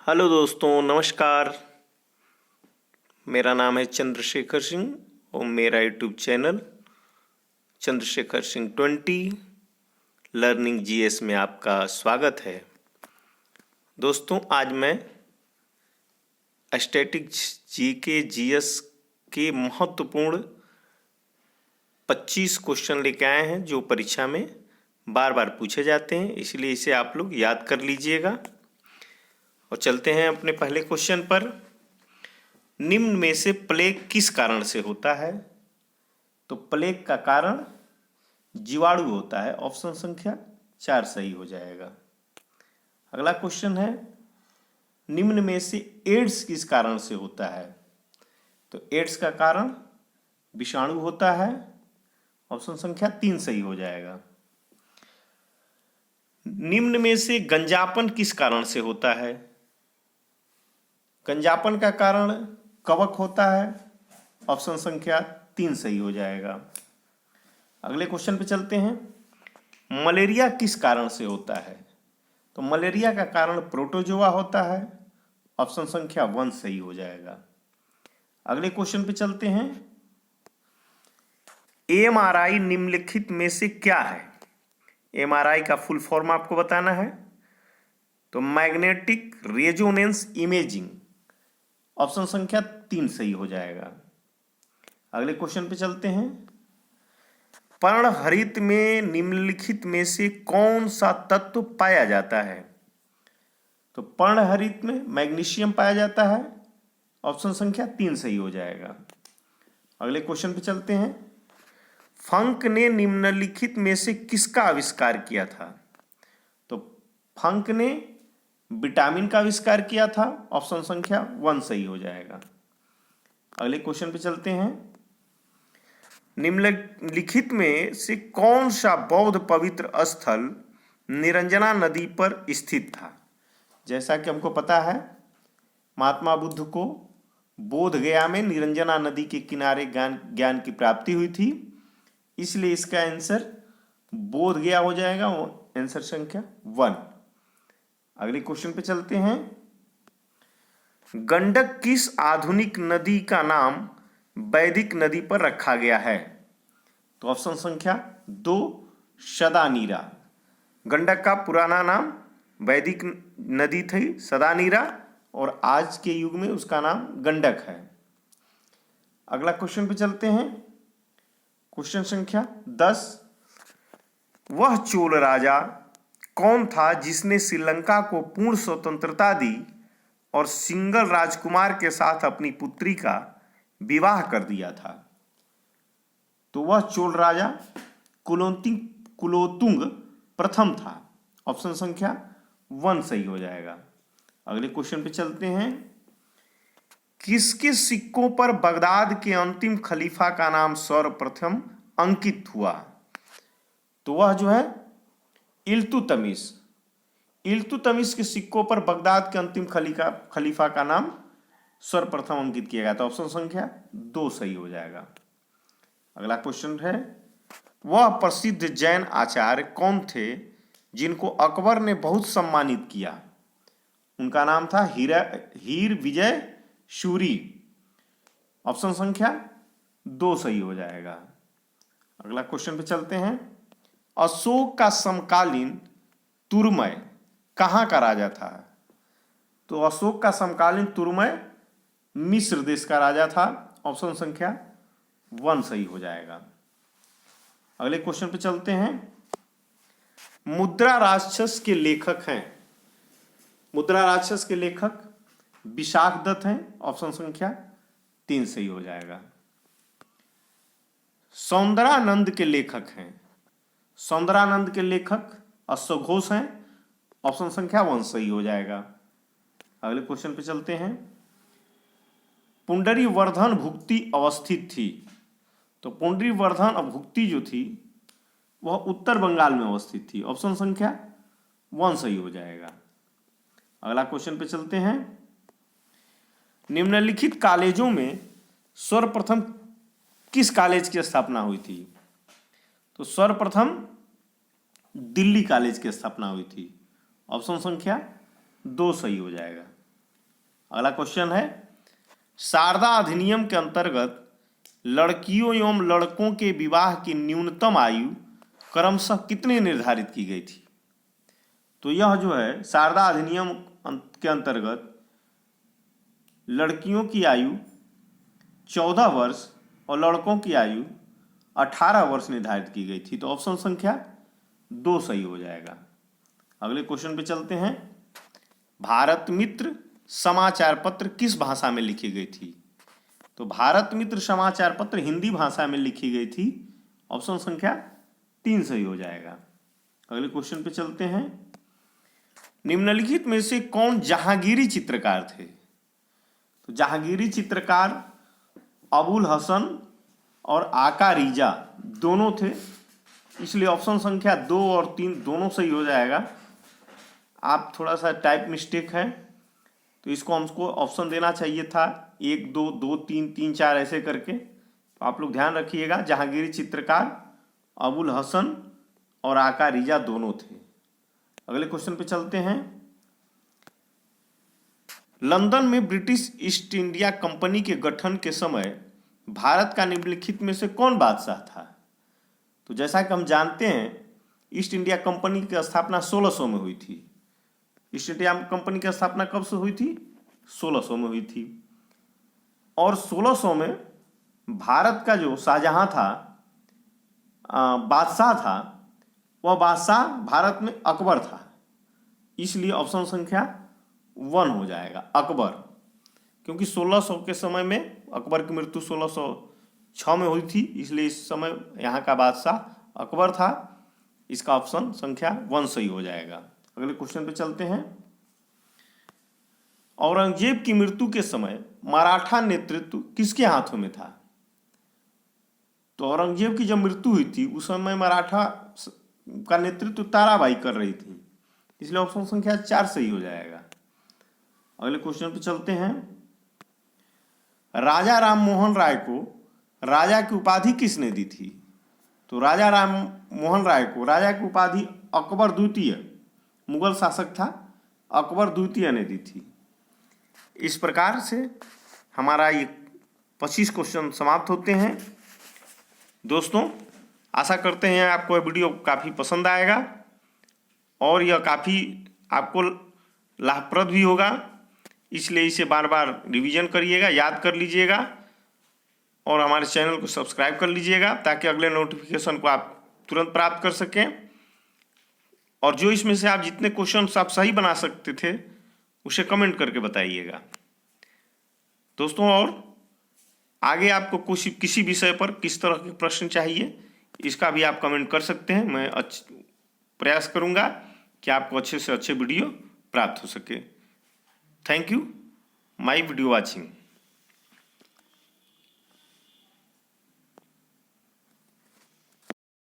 Hello दोस्तों, नमस्कार। मेरा नाम है चंद्रशेखर सिंह और मेरा YouTube channel Chandrashekhar Singh 20 learning GS में आपका स्वागत है। दोस्तों, आज मैं स्टैटिक्स जीके जीएस के महत्वपूर्ण 25 क्वेश्चन लेके आए हैं जो परीक्षा में बार बार पूछे जाते हैं, इसलिए इसे आप लोग याद कर लीजिएगा। और चलते हैं अपने पहले क्वेश्चन पर। निम्न में से प्लेग किस कारण से होता है? तो प्लेग का कारण जीवाणु होता है। ऑप्शन संख्या 4 सही हो जाएगा। अगला क्वेश्चन है, निम्न में से एड्स किस कारण से होता है? तो एड्स का कारण विषाणु होता है। ऑप्शन संख्या 3 सही हो जाएगा। निम्न में से गंजापन किस कारण से होता है? गंजापन का कारण कवक होता है। ऑप्शन संख्या 3 सही हो जाएगा। अगले क्वेश्चन पे चलते हैं। मलेरिया किस कारण से होता है? तो मलेरिया का कारण प्रोटोजोआ होता है। ऑप्शन संख्या 1 सही हो जाएगा। अगले क्वेश्चन पे चलते हैं। एमआरआई निम्नलिखित में से क्या है? एमआरआई का फुल फॉर्म आपको बताना है। तो मैग्नेटिक रेजोनेंस इमेजिंग। ऑप्शन संख्या 3 सही हो जाएगा। अगले क्वेश्चन पे चलते हैं। पर्णहरित में निम्नलिखित में से कौन सा तत्व पाया जाता है? तो पर्णहरित में मैग्नीशियम पाया जाता है। ऑप्शन संख्या 3 सही हो जाएगा। अगले क्वेश्चन पे चलते हैं। फंक ने निम्नलिखित में से किसका आविष्कार किया था? तो फंक ने विटामिन का आविष्कार किया था। ऑप्शन संख्या 1 सही हो जाएगा। अगले क्वेश्चन पे चलते हैं। निम्नलिखित में से कौन सा बौद्ध पवित्र स्थल निरंजना नदी पर स्थित था? जैसा कि हमको पता है, महात्मा बुद्ध को बोध गया में निरंजना नदी के किनारे ज्ञान की प्राप्ति हुई थी, इसलिए इसका आंसर बोध गया हो जाएगा। आंसर संख्या 1। अगले क्वेश्चन पे चलते हैं। गंडक किस आधुनिक नदी का नाम वैदिक नदी पर रखा गया है? तो ऑप्शन संख्या 2 सदानीरा। गंडक का पुराना नाम वैदिक नदी थी सदानीरा, और आज के युग में उसका नाम गंडक है। अगला क्वेश्चन पे चलते हैं। क्वेश्चन संख्या 10। वह चोल राजा कौन था जिसने श्रीलंका को पूर्ण स्वतंत्रता दी और सिंगल राजकुमार के साथ अपनी पुत्री का विवाह कर दिया था? तो वह चोल राजा कुलोतुंग प्रथम था। ऑप्शन संख्या 1 सही हो जाएगा। अगले क्वेश्चन पे चलते हैं। किसके सिक्कों पर बगदाद के अंतिम खलीफा का नाम सर्वप्रथम अंकित हुआ? तो वह जो है इल्तुतमिश के सिक्कों पर बगदाद के अंतिम खलीफा का नाम सर्वप्रथम अंकित किया गया था। ऑप्शन संख्या 2 सही हो जाएगा। अगला क्वेश्चन है। वह प्रसिद्ध जैन आचार्य कौन थे जिनको अकबर ने बहुत सम्मानित किया? उनका नाम था हीर विजय शूरी। ऑप्शन संख्या 2 सही हो जाएगा। अगला क्वेश्चन पे चलते हैं। अशोक का समकालीन तुरमय कहाँ का राजा था? तो अशोक का समकालीन तुरमय मिस्र देश का राजा था। ऑप्शन संख्या 1 सही हो जाएगा। अगले क्वेश्चन पे चलते हैं। मुद्रा राक्षस के लेखक हैं। मुद्रा राक्षस के लेखक विशाख दत्त हैं। ऑप्शन संख्या 3 सही हो जाएगा। सौंदरानंद के लेखक हैं। सौंदरानंद के लेखक अश्वघोष हैं। ऑप्शन संख्या 1 सही हो जाएगा। अगले क्वेश्चन पे चलते हैं। पुंडरीवर्धन भुक्ति अवस्थित थी। तो पुंडरीवर्धन भुक्ति जो थी वह उत्तर बंगाल में अवस्थित थी। ऑप्शन संख्या 1 सही हो जाएगा। अगला क्वेश्चन पे चलते हैं। निम्नलिखित कॉलेजों में सर्वप्रथम किस कॉलेज की स्थापना हुई थी? तो सर्वप्रथम दिल्ली कॉलेज की स्थापना हुई थी। ऑप्शन संख्या 2 सही हो जाएगा। अगला क्वेश्चन है, शारदा अधिनियम के अंतर्गत लड़कियों एवं लड़कों के विवाह की न्यूनतम आयु क्रमशः कितनी निर्धारित की गई थी? तो यह जो है शारदा अधिनियम के अंतर्गत लड़कियों की आयु 14 वर्ष और लड़कों की आयु 18 वर्ष निर्धारित की गई थी। तो ऑप्शन संख्या 2 सही हो जाएगा। अगले क्वेश्चन पे चलते हैं, भारत मित्र समाचार पत्र किस भाषा में लिखी गई थी? तो भारत मित्र समाचार पत्र हिंदी भाषा में लिखी गई थी। ऑप्शन संख्या 3 सही हो जाएगा। अगले क्वेश्चन पे चलते हैं, निम्नलिखित में से कौन जहांगीरी चित्रकार थे? तो जहांगीरी चित्रकार अबुल हसन और आका रिजा दोनों थे, इसलिए ऑप्शन संख्या 2 और 3 दोनों सही हो जाएगा। आप थोड़ा सा टाइप मिस्टेक है, तो इसको हमको ऑप्शन देना चाहिए था 1 2 2 3 3 4 ऐसे करके। तो आप लोग ध्यान रखिएगा, जहांगीरी चित्रकार अबुल हसन और आका रिजा दोनों थे। अगले क्वेश्चन पे चलते हैं, लंदन में ब्रिटिश ईस्ट इंडिया कंपनी के गठन के समय भारत का निम्नलिखित में से कौन बादशाह था? तो जैसा कि हम जानते हैं, ईस्ट इंडिया कंपनी की स्थापना 1600 में हुई थी। ईस्ट इंडिया कंपनी की स्थापना कब से हुई थी? 1600 में हुई थी। और 1600 में भारत का जो शाहजहां था, बादशाह था, वह बादशाह भारत में अकबर था, इसलिए ऑप्शन संख्या 1 हो जाएगा, अकबर। क्योंकि 1600 के समय में अकबर की मृत्यु 1606 में हुई थी, इसलिए इस समय यहाँ का बादशाह अकबर था। इसका ऑप्शन संख्या 1 सही हो जाएगा। अगले क्वेश्चन पे चलते हैं, औरंगजेब की मृत्यु के समय मराठा नेतृत्व किसके हाथों में था? तो औरंगजेब की जब मृत्यु हुई थी उस समय मराठा का नेतृत्व ताराबाई कर रही थी, इसलिए ऑप्शन संख्या 4 सही हो जाएगा। अगले क्वेश्चन पे चलते हैं, राजा राम मोहन राय को राजा की उपाधि किसने दी थी? तो राजा राम मोहन राय को राजा की उपाधि अकबर द्वितीय, मुगल शासक था, अकबर द्वितीय ने दी थी। इस प्रकार से हमारा ये 25 क्वेश्चन समाप्त होते हैं। दोस्तों, आशा करते हैं आपको यह वीडियो काफ़ी पसंद आएगा और यह काफ़ी आपको लाभप्रद भी होगा, इसलिए इसे बार बार रिवीजन करिएगा, याद कर लीजिएगा और हमारे चैनल को सब्सक्राइब कर लीजिएगा ताकि अगले नोटिफिकेशन को आप तुरंत प्राप्त कर सकें। और जो इसमें से आप जितने क्वेश्चन आप सही बना सकते थे उसे कमेंट करके बताइएगा दोस्तों। और आगे आपको किसी विषय पर किस तरह के प्रश्न चाहिए इसका भी आप कमेंट कर सकते हैं। मैं प्रयास करूंगा कि आपको अच्छे से अच्छे वीडियो प्राप्त हो सके। Thank you my video watching.